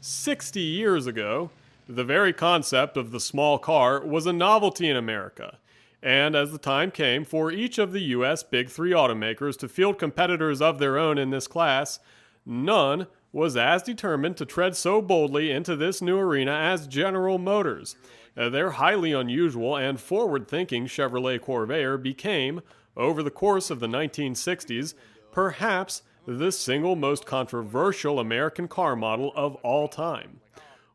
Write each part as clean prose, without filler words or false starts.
60 years ago, the very concept of the small car was a novelty in America. And as the time came for each of the U.S. Big Three automakers to field competitors of their own in this class, none was as determined to tread so boldly into this new arena as General Motors. Their highly unusual and forward-thinking Chevrolet Corvair became, over the course of the 1960s, perhaps the single most controversial American car model of all time.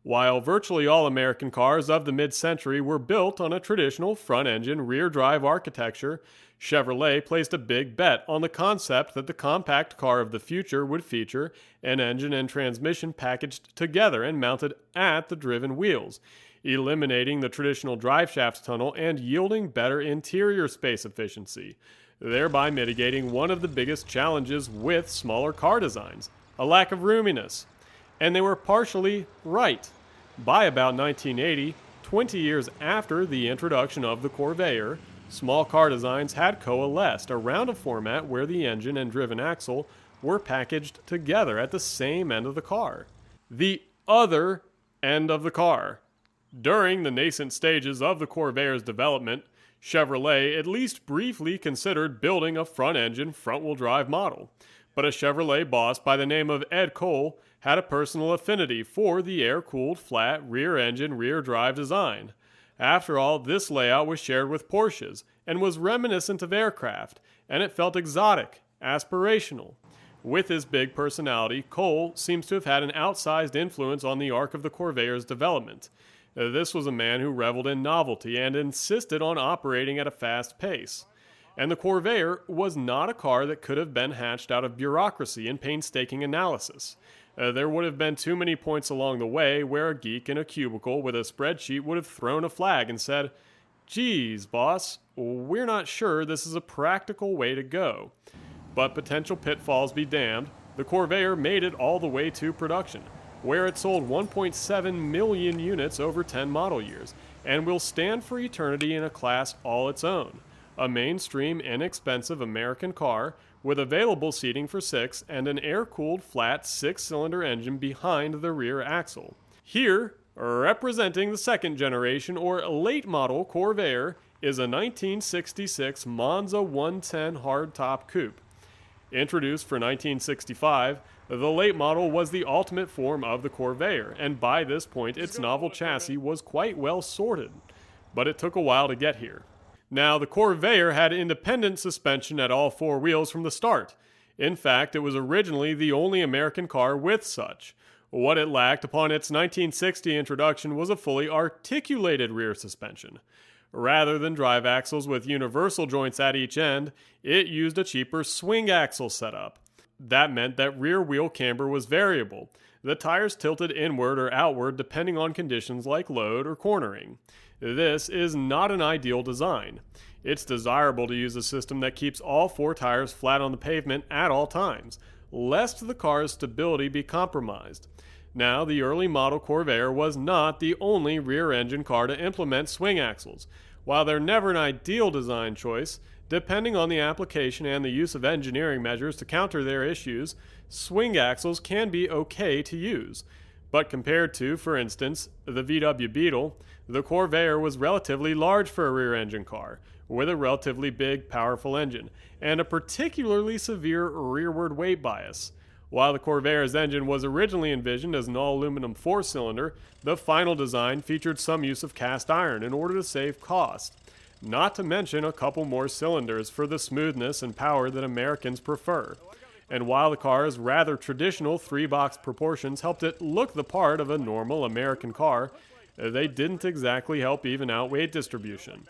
While virtually all American cars of the mid-century were built on a traditional front-engine, rear-drive architecture, Chevrolet placed a big bet on the concept that the compact car of the future would feature an engine and transmission packaged together and mounted at the driven wheels, eliminating the traditional driveshaft tunnel and yielding better interior space efficiency, thereby mitigating one of the biggest challenges with smaller car designs, a lack of roominess. And they were partially right. By about 1980, 20 years after the introduction of the Corvair, small car designs had coalesced around a format where the engine and driven axle were packaged together at the same end of the car. The other end of the car. During the nascent stages of the Corvair's development, Chevrolet at least briefly considered building a front-engine, front-wheel drive model. But a Chevrolet boss by the name of Ed Cole had a personal affinity for the air-cooled, flat, rear-engine, rear-drive design. After all, this layout was shared with Porsches and was reminiscent of aircraft, and it felt exotic, aspirational. With his big personality, Cole seems to have had an outsized influence on the arc of the Corvair's development. This was a man who reveled in novelty and insisted on operating at a fast pace. And the Corvair was not a car that could have been hatched out of bureaucracy and painstaking analysis. There would have been too many points along the way where a geek in a cubicle with a spreadsheet would have thrown a flag and said, "Geez, boss, we're not sure this is a practical way to go." But potential pitfalls be damned, the Corvair made it all the way to production, where it sold 1.7 million units over 10 model years, and will stand for eternity in a class all its own. A mainstream, inexpensive American car with available seating for 6 and an air-cooled flat 6-cylinder engine behind the rear axle. Here, representing the second generation or late model Corvair, is a 1966 Monza 110 hardtop coupe. Introduced for 1965, the late model was the ultimate form of the Corvair, and by this point its novel chassis was quite well sorted. But it took a while to get here. Now, the Corvair had independent suspension at all 4 wheels from the start. In fact, it was originally the only American car with such. What it lacked upon its 1960 introduction was a fully articulated rear suspension. Rather than drive axles with universal joints at each end, it used a cheaper swing axle setup. That meant that rear wheel camber was variable. The tires tilted inward or outward depending on conditions like load or cornering. This is not an ideal design. It's desirable to use a system that keeps all 4 tires flat on the pavement at all times, lest the car's stability be compromised. Now, the early model Corvair was not the only rear-engine car to implement swing axles. While they're never an ideal design choice, depending on the application and the use of engineering measures to counter their issues, swing axles can be okay to use. But compared to, for instance, the VW Beetle, the Corvair was relatively large for a rear-engine car, with a relatively big, powerful engine, and a particularly severe rearward weight bias. While the Corvair's engine was originally envisioned as an all-aluminum 4-cylinder, the final design featured some use of cast iron in order to save cost. Not to mention a couple more cylinders for the smoothness and power that Americans prefer. And while the car's rather traditional 3-box proportions helped it look the part of a normal American car, they didn't exactly help even out weight distribution.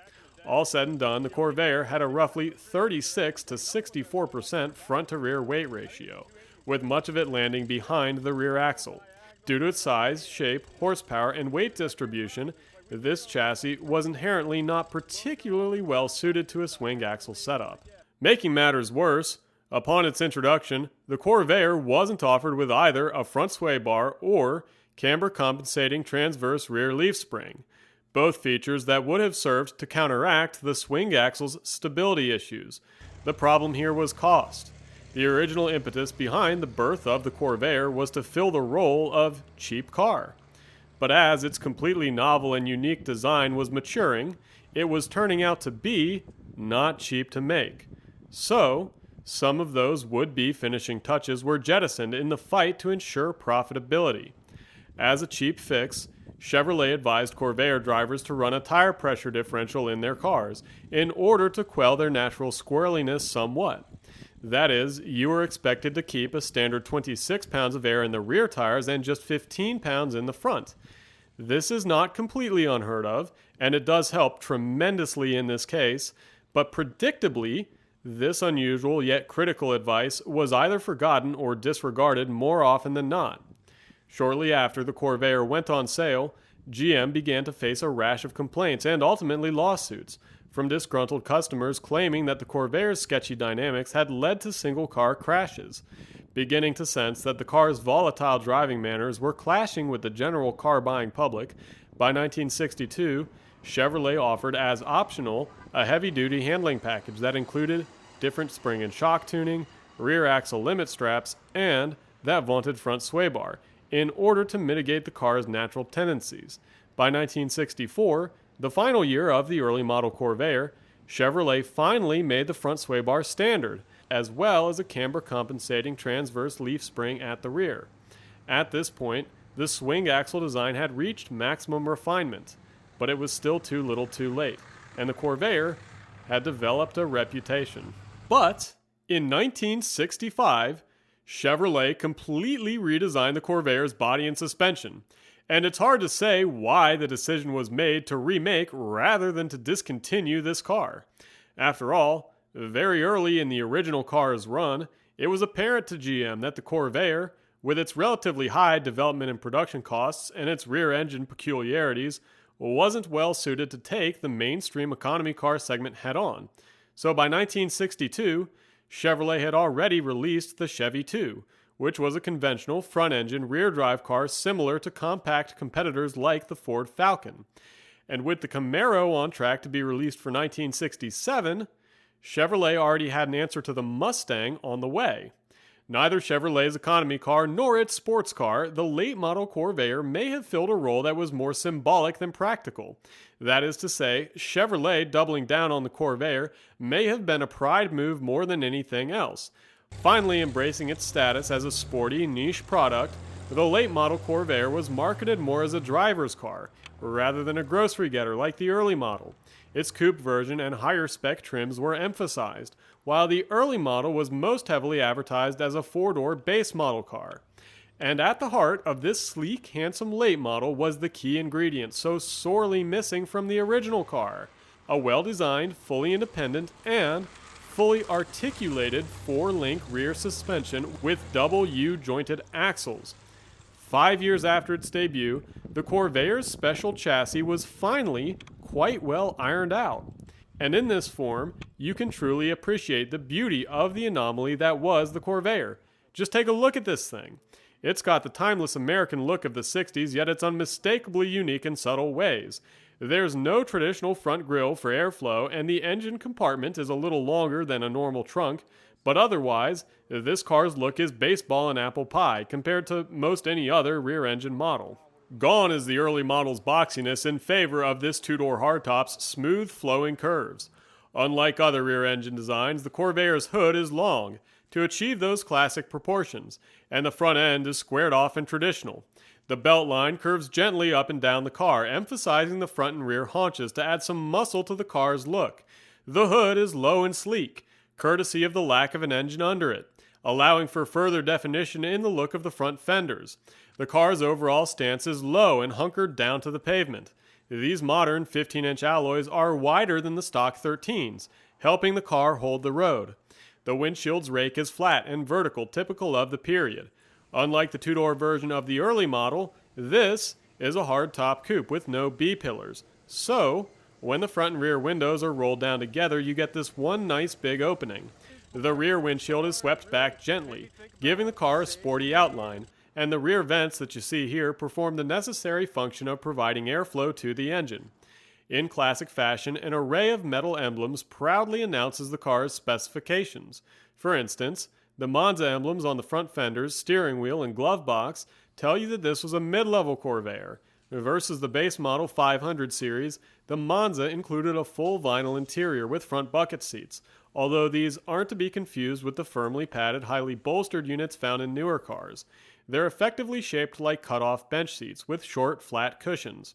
All said and done, the Corvair had a roughly 36 to 64% front-to-rear weight ratio, with much of it landing behind the rear axle. Due to its size, shape, horsepower, and weight distribution, this chassis was inherently not particularly well suited to a swing axle setup. Making matters worse, upon its introduction, the Corvair wasn't offered with either a front sway bar or camber-compensating transverse rear leaf spring, both features that would have served to counteract the swing axle's stability issues. The problem here was cost. The original impetus behind the birth of the Corvair was to fill the role of cheap car. But as its completely novel and unique design was maturing, it was turning out to be not cheap to make. So, some of those would-be finishing touches were jettisoned in the fight to ensure profitability. As a cheap fix, Chevrolet advised Corvair drivers to run a tire pressure differential in their cars in order to quell their natural squirreliness somewhat. That is, you were expected to keep a standard 26 pounds of air in the rear tires and just 15 pounds in the front. This is not completely unheard of, and it does help tremendously in this case, but predictably, this unusual yet critical advice was either forgotten or disregarded more often than not. Shortly after the Corvair went on sale, GM began to face a rash of complaints and ultimately lawsuits from disgruntled customers claiming that the Corvair's sketchy dynamics had led to single-car crashes. Beginning to sense that the car's volatile driving manners were clashing with the general car-buying public, by 1962, Chevrolet offered as optional a heavy-duty handling package that included different spring and shock tuning, rear axle limit straps, and that vaunted front sway bar, in order to mitigate the car's natural tendencies. By 1964, the final year of the early model Corvair, Chevrolet finally made the front sway bar standard, as well as a camber compensating transverse leaf spring at the rear. At this point, the swing axle design had reached maximum refinement, but it was still too little too late, and the Corvair had developed a reputation. But in 1965, Chevrolet completely redesigned the Corvair's body and suspension, and it's hard to say why the decision was made to remake rather than to discontinue this car. After all, very early in the original car's run, it was apparent to GM that the Corvair, with its relatively high development and production costs and its rear engine peculiarities, wasn't well suited to take the mainstream economy car segment head-on. So by 1962, Chevrolet had already released the Chevy 2, which was a conventional front-engine rear-drive car similar to compact competitors like the Ford Falcon. And with the Camaro on track to be released for 1967, Chevrolet already had an answer to the Mustang on the way. Neither Chevrolet's economy car nor its sports car, the late model Corvair may have filled a role that was more symbolic than practical. That is to say, Chevrolet doubling down on the Corvair may have been a pride move more than anything else. Finally embracing its status as a sporty, niche product, the late model Corvair was marketed more as a driver's car, rather than a grocery getter like the early model. Its coupe version and higher spec trims were emphasized, while the early model was most heavily advertised as a four-door base model car. And at the heart of this sleek, handsome late model was the key ingredient so sorely missing from the original car: a well-designed, fully independent, and fully articulated four-link rear suspension with double U-jointed axles. 5 years after its debut, the Corvair's special chassis was finally quite well ironed out. And in this form, you can truly appreciate the beauty of the anomaly that was the Corvair. Just take a look at this thing. It's got the timeless American look of the 60s, yet it's unmistakably unique in subtle ways. There's no traditional front grille for airflow, and the engine compartment is a little longer than a normal trunk, but otherwise, this car's look is baseball and apple pie compared to most any other rear-engine model. Gone is the early model's boxiness in favor of this two-door hardtop's smooth, flowing curves. Unlike other rear-engine designs, the Corvair's hood is long to achieve those classic proportions, and the front end is squared off and traditional. The belt line curves gently up and down the car, emphasizing the front and rear haunches to add some muscle to the car's look. The hood is low and sleek, courtesy of the lack of an engine under it, allowing for further definition in the look of the front fenders. The car's overall stance is low and hunkered down to the pavement. These modern 15-inch alloys are wider than the stock 13s, helping the car hold the road. The windshield's rake is flat and vertical, typical of the period. Unlike the two-door version of the early model, this is a hard-top coupe with no B-pillars. So, when the front and rear windows are rolled down together, you get this one nice big opening. The rear windshield is swept back gently, giving the car a sporty outline, and the rear vents that you see here perform the necessary function of providing airflow to the engine. In classic fashion, an array of metal emblems proudly announces the car's specifications. For instance, The Monza emblems on the front fenders, steering wheel, and glove box tell you that this was a mid-level Corvair. Versus the base model 500 series, the Monza included a full vinyl interior with front bucket seats, although these aren't to be confused with the firmly padded, highly bolstered units found in newer cars. They're effectively shaped like cut-off bench seats with short, flat cushions.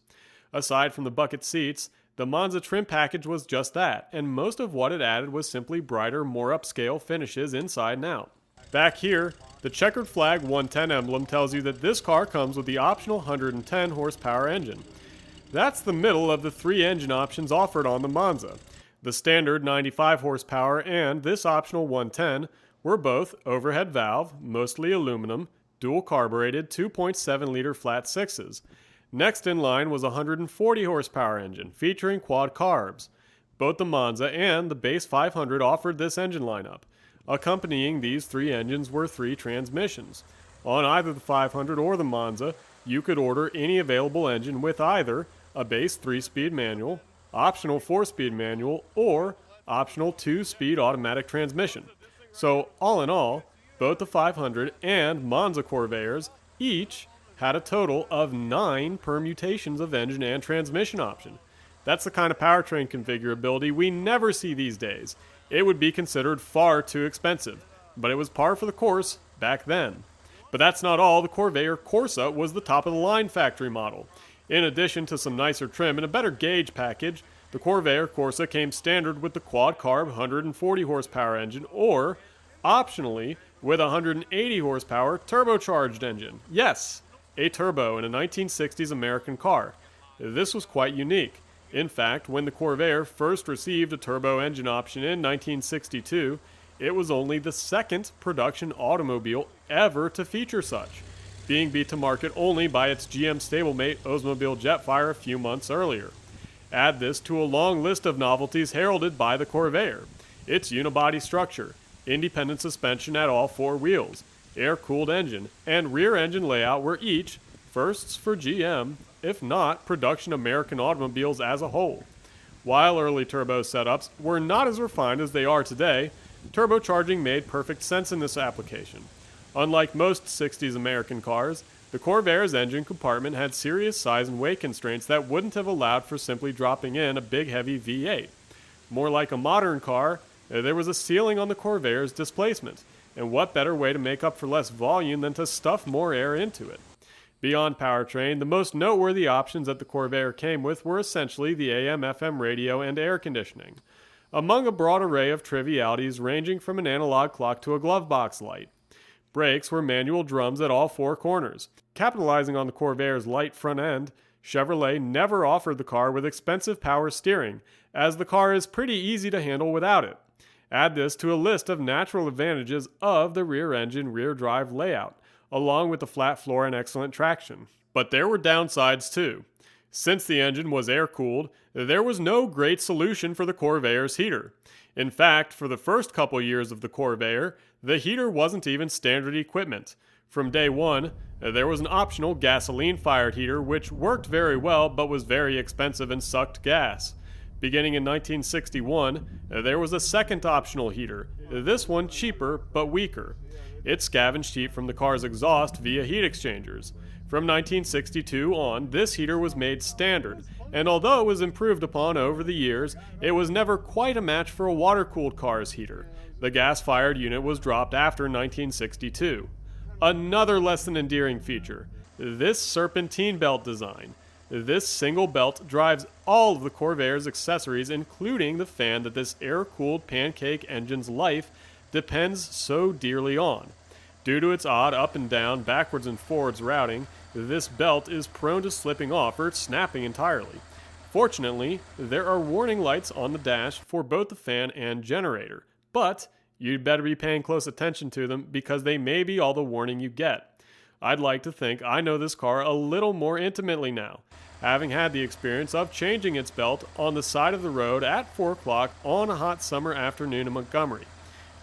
Aside from the bucket seats, the Monza trim package was just that, and most of what it added was simply brighter, more upscale finishes inside and out. Back here, the checkered flag 110 emblem tells you that this car comes with the optional 110 horsepower engine. That's the middle of the three engine options offered on the Monza. The standard 95 horsepower and this optional 110 were both overhead valve, mostly aluminum, dual carbureted 2.7 liter flat sixes. Next in line was a 140 horsepower engine featuring quad carbs. Both the Monza and the base 500 offered this engine lineup. Accompanying these three engines were three transmissions. On either the 500 or the Monza, you could order any available engine with either a base 3-speed manual, optional 4-speed manual, or optional 2-speed automatic transmission. So all in all, both the 500 and Monza Corvairs each had a total of 9 permutations of engine and transmission option. That's the kind of powertrain configurability we never see these days. It would be considered far too expensive, but it was par for the course back then. But that's not all. The Corvair Corsa was the top-of-the-line factory model. In addition to some nicer trim and a better gauge package, the Corvair Corsa came standard with the quad-carb 140 horsepower engine or, optionally, with a 180 horsepower turbocharged engine. Yes, a turbo in a 1960s American car. This was quite unique. In fact, when the Corvair first received a turbo engine option in 1962, it was only the second production automobile ever to feature such, being beat to market only by its GM stablemate Oldsmobile Jetfire a few months earlier. Add this to a long list of novelties heralded by the Corvair: its unibody structure, independent suspension at all four wheels, air-cooled engine, and rear engine layout were each firsts for GM, if not production American automobiles as a whole. While early turbo setups were not as refined as they are today, turbocharging made perfect sense in this application. Unlike most 60s American cars, the Corvair's engine compartment had serious size and weight constraints that wouldn't have allowed for simply dropping in a big heavy V8. More like a modern car, there was a ceiling on the Corvair's displacement, and what better way to make up for less volume than to stuff more air into it? Beyond powertrain, the most noteworthy options that the Corvair came with were essentially the AM/FM radio and air conditioning, among a broad array of trivialities ranging from an analog clock to a glove box light. Brakes were manual drums at all four corners. Capitalizing on the Corvair's light front end, Chevrolet never offered the car with expensive power steering, as the car is pretty easy to handle without it. Add this to a list of natural advantages of the rear-engine, rear-drive layout, along with the flat floor and excellent traction. But there were downsides too. Since the engine was air-cooled, there was no great solution for the Corvair's heater. In fact, for the first couple years of the Corvair, the heater wasn't even standard equipment. From day one, there was an optional gasoline-fired heater which worked very well but was very expensive and sucked gas. Beginning in 1961, there was a second optional heater, this one cheaper but weaker. It scavenged heat from the car's exhaust via heat exchangers. From 1962 on, this heater was made standard, and although it was improved upon over the years, it was never quite a match for a water-cooled car's heater. The gas-fired unit was dropped after 1962. Another less than endearing feature: this serpentine belt design. This single belt drives all of the Corvair's accessories, including the fan that this air-cooled pancake engine's life depends so dearly on. Due to its odd up and down, backwards and forwards routing, this belt is prone to slipping off or snapping entirely. Fortunately, there are warning lights on the dash for both the fan and generator, but you'd better be paying close attention to them because they may be all the warning you get. I'd like to think I know this car a little more intimately now, having had the experience of changing its belt on the side of the road at 4 o'clock on a hot summer afternoon in Montgomery.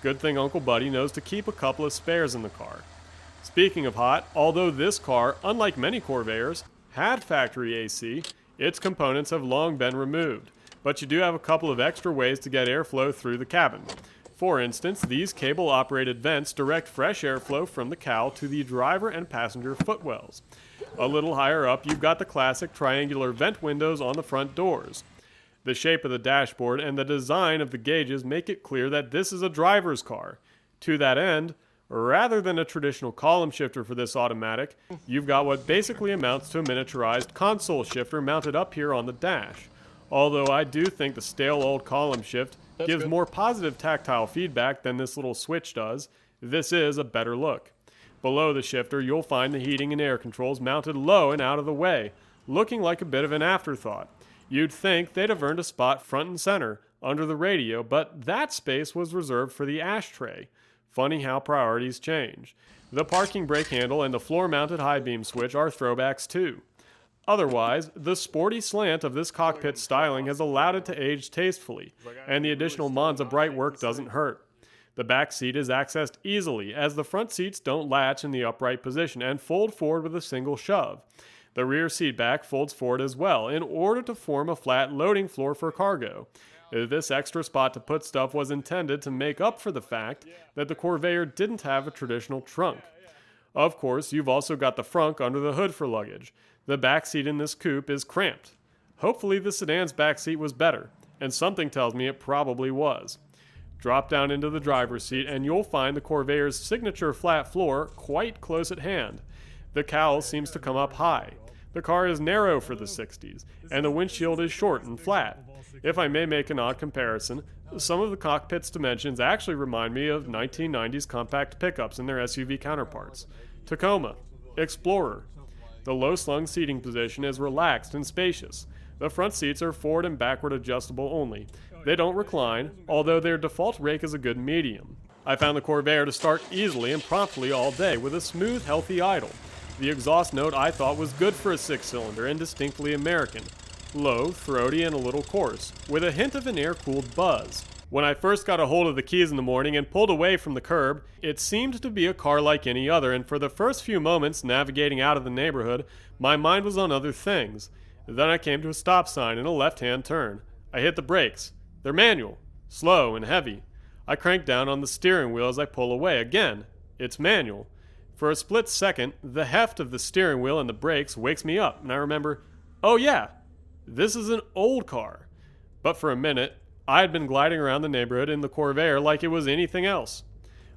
Good thing Uncle Buddy knows to keep a couple of spares in the car. Speaking of hot, although this car, unlike many Corvairs, had factory AC, its components have long been removed, but you do have a couple of extra ways to get airflow through the cabin. For instance, these cable-operated vents direct fresh airflow from the cowl to the driver and passenger footwells. A little higher up, you've got the classic triangular vent windows on the front doors. The shape of the dashboard and the design of the gauges make it clear that this is a driver's car. To that end, rather than a traditional column shifter for this automatic, you've got what basically amounts to a miniaturized console shifter mounted up here on the dash. Although I do think the stale old column shift gives more positive tactile feedback than this little switch does, this is a better look. Below the shifter, you'll find the heating and air controls mounted low and out of the way, looking like a bit of an afterthought. You'd think they'd have earned a spot front and center, under the radio, but that space was reserved for the ashtray. Funny how priorities change. The parking brake handle and the floor-mounted high beam switch are throwbacks too. Otherwise, the sporty slant of this cockpit styling has allowed it to age tastefully, and the additional Monza bright work doesn't hurt. The back seat is accessed easily, as the front seats don't latch in the upright position and fold forward with a single shove. The rear seat back folds forward as well, in order to form a flat loading floor for cargo. This extra spot to put stuff was intended to make up for the fact that the Corvair didn't have a traditional trunk. Of course, you've also got the frunk under the hood for luggage. The back seat in this coupe is cramped. Hopefully the sedan's back seat was better, and something tells me it probably was. Drop down into the driver's seat and you'll find the Corvair's signature flat floor quite close at hand. The cowl seems to come up high. The car is narrow for the 60s, and the windshield is short and flat. If I may make an odd comparison, some of the cockpit's dimensions actually remind me of 1990s compact pickups and their SUV counterparts. Tacoma, Explorer. The low-slung seating position is relaxed and spacious. The front seats are forward and backward adjustable only. They don't recline, although their default rake is a good medium. I found the Corvair to start easily and promptly all day with a smooth, healthy idle. The exhaust note I thought was good for a six-cylinder and distinctly American. Low, throaty, and a little coarse, with a hint of an air-cooled buzz. When I first got a hold of the keys in the morning and pulled away from the curb, it seemed to be a car like any other, and for the first few moments navigating out of the neighborhood, my mind was on other things. Then I came to a stop sign and a left-hand turn. I hit the brakes. They're manual, slow and heavy. I crank down on the steering wheel as I pull away. Again, it's manual. For a split second, the heft of the steering wheel and the brakes wakes me up, and I remember, oh yeah, this is an old car. But for a minute, I had been gliding around the neighborhood in the Corvair like it was anything else.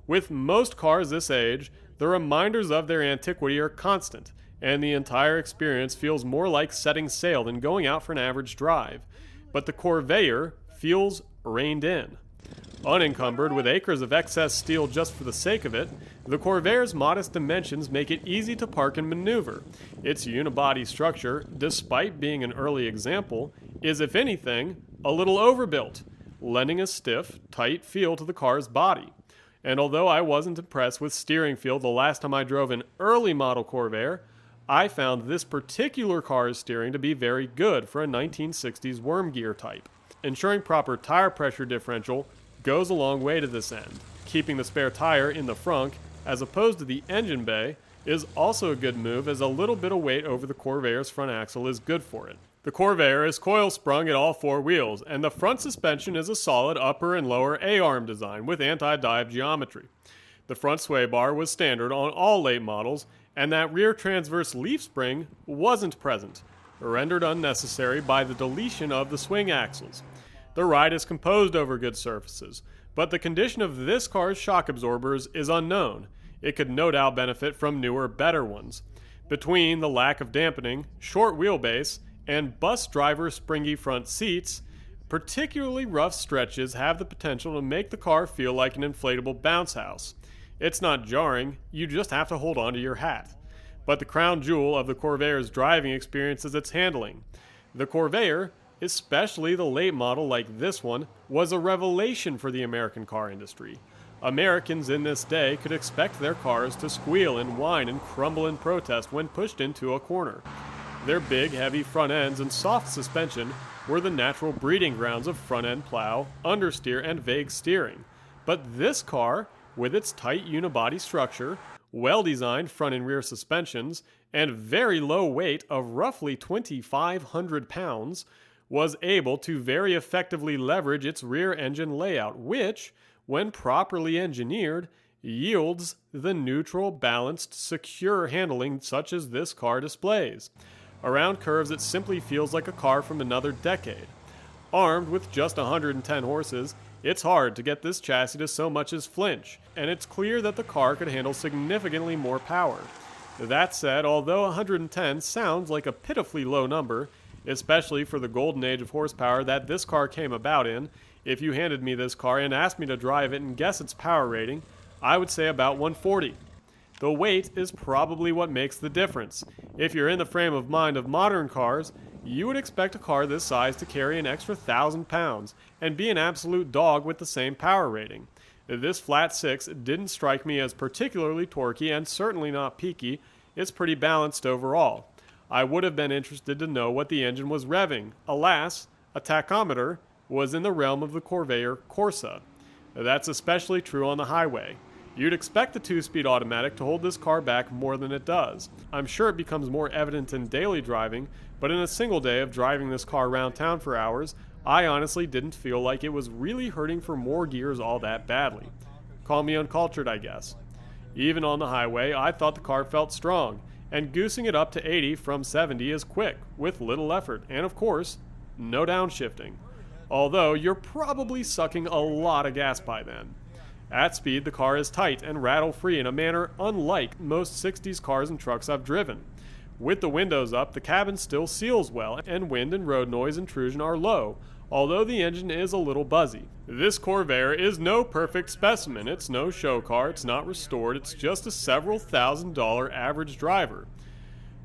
With most cars this age, the reminders of their antiquity are constant, and the entire experience feels more like setting sail than going out for an average drive. But the Corvair feels reined in. Unencumbered with acres of excess steel just for the sake of it, the Corvair's modest dimensions make it easy to park and maneuver. Its unibody structure, despite being an early example, is, if anything, a little overbuilt, lending a stiff, tight feel to the car's body. And although I wasn't impressed with steering feel the last time I drove an early model Corvair, I found this particular car's steering to be very good for a 1960s worm gear type. Ensuring proper tire pressure differential goes a long way to this end. Keeping the spare tire in the frunk, as opposed to the engine bay, is also a good move, as a little bit of weight over the Corvair's front axle is good for it. The Corvair is coil sprung at all four wheels, and the front suspension is a solid upper and lower A-arm design with anti-dive geometry. The front sway bar was standard on all late models, and that rear transverse leaf spring wasn't present, rendered unnecessary by the deletion of the swing axles. The ride is composed over good surfaces, but the condition of this car's shock absorbers is unknown. It could no doubt benefit from newer, better ones. Between the lack of dampening, short wheelbase, and bus driver springy front seats, particularly rough stretches have the potential to make the car feel like an inflatable bounce house. It's not jarring, you just have to hold on to your hat. But the crown jewel of the Corvair's driving experience is its handling. The Corvair, especially the late model like this one, was a revelation for the American car industry. Americans in this day could expect their cars to squeal and whine and crumble in protest when pushed into a corner. Their big, heavy front ends and soft suspension were the natural breeding grounds of front-end plow, understeer, and vague steering. But this car, with its tight unibody structure, well-designed front and rear suspensions, and very low weight of roughly 2,500 pounds, was able to very effectively leverage its rear engine layout, which, when properly engineered, yields the neutral, balanced, secure handling such as this car displays. Around curves, it simply feels like a car from another decade. Armed with just 110 horses, it's hard to get this chassis to so much as flinch, and it's clear that the car could handle significantly more power. That said, although 110 sounds like a pitifully low number, especially for the golden age of horsepower that this car came about in, if you handed me this car and asked me to drive it and guess its power rating, I would say about 140. The weight is probably what makes the difference. If you're in the frame of mind of modern cars, you would expect a car this size to carry an extra 1,000 pounds and be an absolute dog with the same power rating. This flat 6 didn't strike me as particularly torquey and certainly not peaky. It's pretty balanced overall. I would have been interested to know what the engine was revving. Alas, a tachometer was in the realm of the Corvair Corsa. That's especially true on the highway. You'd expect the 2-speed automatic to hold this car back more than it does. I'm sure it becomes more evident in daily driving, but in a single day of driving this car around town for hours, I honestly didn't feel like it was really hurting for more gears all that badly. Call me uncultured, I guess. Even on the highway, I thought the car felt strong, and goosing it up to 80 from 70 is quick, with little effort, and of course, no downshifting. Although you're probably sucking a lot of gas by then. At speed, the car is tight and rattle-free in a manner unlike most 60s cars and trucks I've driven. With the windows up, the cabin still seals well, and wind and road noise intrusion are low, although the engine is a little buzzy. This Corvair is no perfect specimen. It's no show car, it's not restored, it's just a several $1,000 average driver.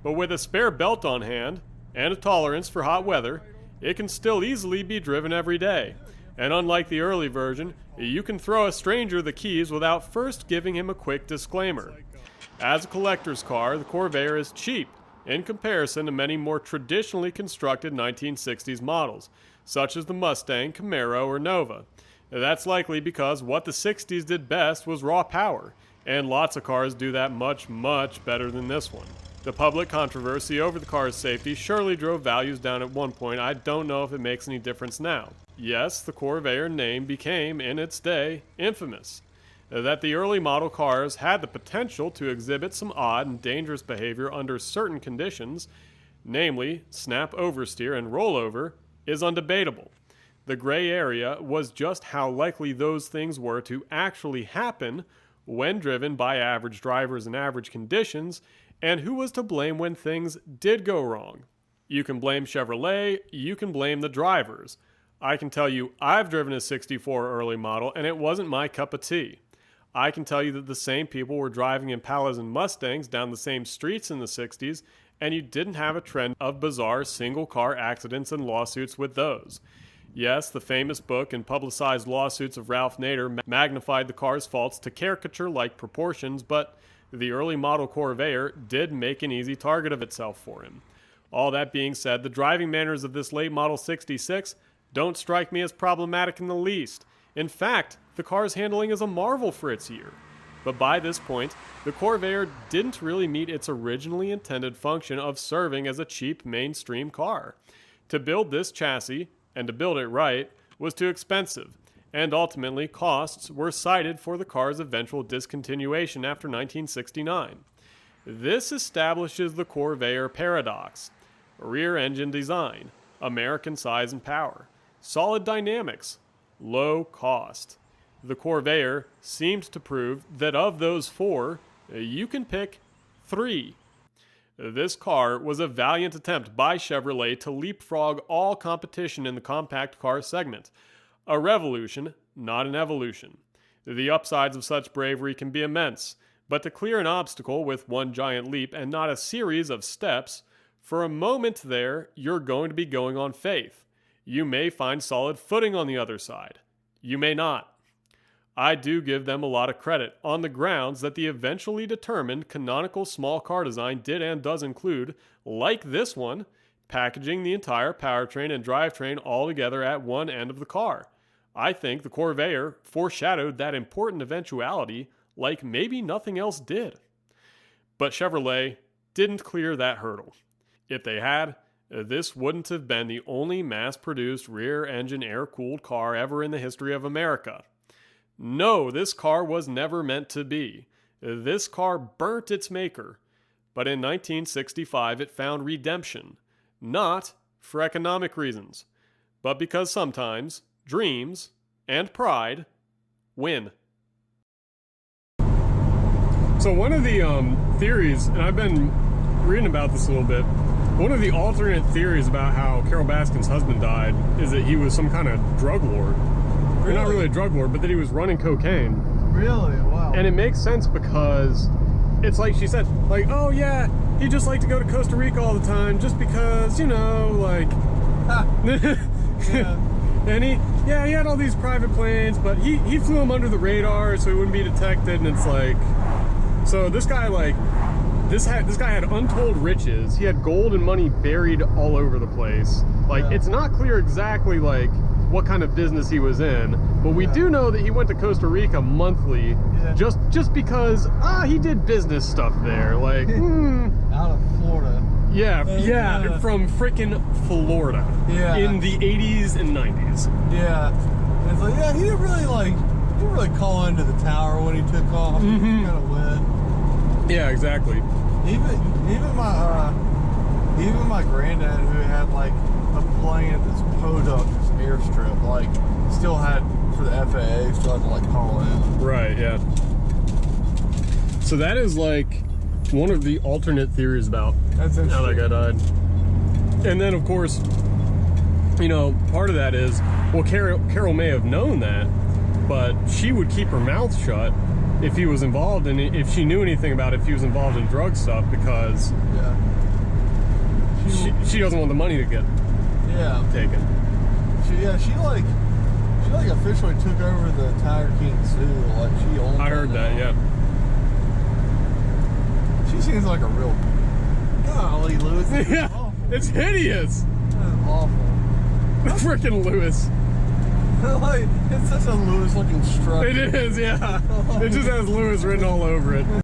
But with a spare belt on hand, and a tolerance for hot weather, it can still easily be driven every day. And unlike the early version, you can throw a stranger the keys without first giving him a quick disclaimer. As a collector's car, the Corvair is cheap in comparison to many more traditionally constructed 1960s models, such as the Mustang, Camaro, or Nova. That's likely because what the 60s did best was raw power, and lots of cars do that much, much better than this one. The public controversy over the car's safety surely drove values down at one point. I don't know if it makes any difference now. Yes, the Corvair name became, in its day, infamous. That the early model cars had the potential to exhibit some odd and dangerous behavior under certain conditions, namely snap oversteer and rollover, is undebatable. The gray area was just how likely those things were to actually happen when driven by average drivers in average conditions, and who was to blame when things did go wrong. You can blame Chevrolet, you can blame the drivers. I can tell you I've driven a 64 early model and it wasn't my cup of tea. I can tell you that the same people were driving Impalas and Mustangs down the same streets in the 60s, and you didn't have a trend of bizarre single-car accidents and lawsuits with those. Yes, the famous book and publicized lawsuits of Ralph Nader magnified the car's faults to caricature-like proportions, but the early model Corvair did make an easy target of itself for him. All that being said, the driving manners of this late model 66 don't strike me as problematic in the least. In fact, the car's handling is a marvel for its year. But by this point, the Corvair didn't really meet its originally intended function of serving as a cheap mainstream car. To build this chassis, and to build it right, was too expensive, and ultimately costs were cited for the car's eventual discontinuation after 1969. This establishes the Corvair paradox: rear engine design, American size and power, solid dynamics, low cost. The Corvair seemed to prove that of those four, you can pick three. This car was a valiant attempt by Chevrolet to leapfrog all competition in the compact car segment. A revolution, not an evolution. The upsides of such bravery can be immense, but to clear an obstacle with one giant leap and not a series of steps, for a moment there, you're going to be going on faith. You may find solid footing on the other side. You may not. I do give them a lot of credit on the grounds that the eventually determined canonical small car design did and does include, like this one, packaging the entire powertrain and drivetrain all together at one end of the car. I think the Corvair foreshadowed that important eventuality like maybe nothing else did. But Chevrolet didn't clear that hurdle. If they had, this wouldn't have been the only mass-produced rear-engine air-cooled car ever in the history of America. No, this car was never meant to be. This car burnt its maker. But in 1965, it found redemption. Not for economic reasons, but because sometimes dreams and pride win. So one of the theories, and I've been reading about this a little bit, one of the alternate theories about how Carol Baskin's husband died is that he was some kind of drug lord. Really? Or not really a drug lord, but that he was running cocaine. Really? Wow. And it makes sense because it's like she said, like, oh yeah, he just liked to go to Costa Rica all the time just because, you know, like... Yeah. And he had all these private planes, but he flew them under the radar so he wouldn't be detected, and it's like... So this guy, like, this guy had untold riches. He had gold and money buried all over the place. Like, it's not clear exactly, like, what kind of business he was in, but we do know that he went to Costa Rica monthly just because he did business stuff there, like out of Florida. Yeah, from frickin' Florida. Yeah. In the 80s and 90s. Yeah. And it's like, yeah, he didn't really call into the tower when he took off. He kind of went. Yeah, exactly. Even my granddad, who had like a plane at this podunk, this airstrip, like still had for the FAA, still had to like call in. Right. Yeah. So that is like one of the alternate theories about how that guy died. And then, of course, you know, part of that is, well, Carol may have known that, but she would keep her mouth shut if he was involved in it, if she knew anything about it, if he was involved in drug stuff, because she doesn't want the money to get taken. She like officially took over the Tiger King zoo. Like she owned. I heard that. Yeah. She seems like a real. Golly, Lewis. Yeah, awful. It's hideous. That is awful. Freaking Lewis. Like, it's such a Lewis-looking structure. It is, yeah. It just has Lewis written all over it.